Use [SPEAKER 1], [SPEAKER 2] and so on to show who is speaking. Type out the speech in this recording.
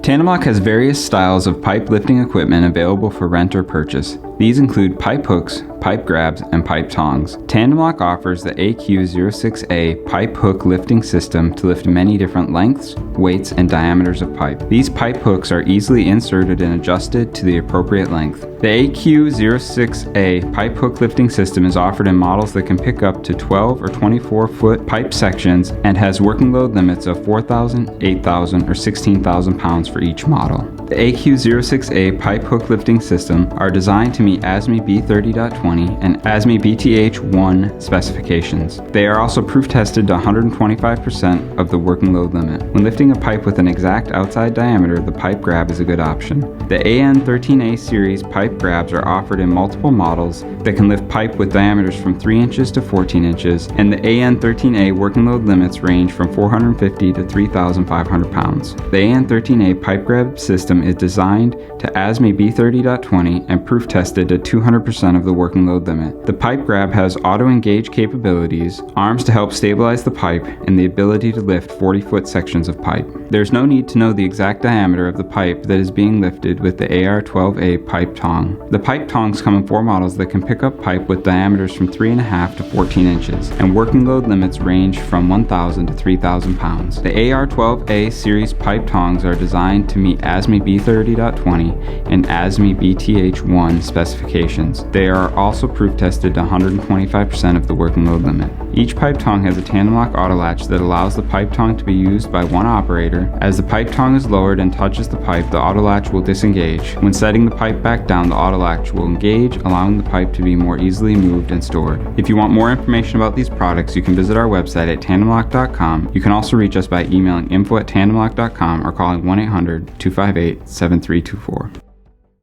[SPEAKER 1] Tandemloc has various styles of pipe lifting equipment available for rent or purchase. These include pipe hooks, pipe grabs, and pipe tongs. Tandemloc offers the AQ06A pipe hook lifting system to lift many different lengths, weights, and diameters of pipe. These pipe hooks are easily inserted and adjusted to the appropriate length. The AQ06A pipe hook lifting system is offered in models that can pick up to 12 or 24 foot pipe sections and has working load limits of 4,000, 8,000, or 16,000 pounds for each model. The AQ06A pipe hook lifting system are designed to meet ASME B30.20 and ASME BTH1 specifications. They are also proof tested to 125% of the working load limit. When lifting a pipe with an exact outside diameter, the pipe grab is a good option. The AN13A series pipe grabs are offered in multiple models that can lift pipe with diameters from 3 inches to 14 inches, and the AN13A working load limits range from 450 to 3,500 pounds. The AN13A pipe grab system is designed to ASME B30.20 and proof tested to 200% of the working load limit. The pipe grab has auto-engage capabilities, arms to help stabilize the pipe, and the ability to lift 40-foot sections of pipe. There's no need to know the exact diameter of the pipe that is being lifted with the AR12A pipe tong. The pipe tongs come in 4 models that can pick up pipe with diameters from 3.5 to 14 inches, and working load limits range from 1,000 to 3,000 pounds. The AR12A series pipe tongs are designed to meet ASME B30.20 and ASME BTH1 specifications. They are also proof tested to 125% of the working load limit. Each pipe tong has a Tandemloc auto latch that allows the pipe tong to be used by one operator. As the pipe tong is lowered and touches the pipe, the auto latch will disengage. When setting the pipe back down, the auto latch will engage, allowing the pipe to be more easily moved and stored. If you want more information about these products, you can visit our website at tandemloc.com. You can also reach us by emailing info@tandemloc.com or calling 1-800-258-7324.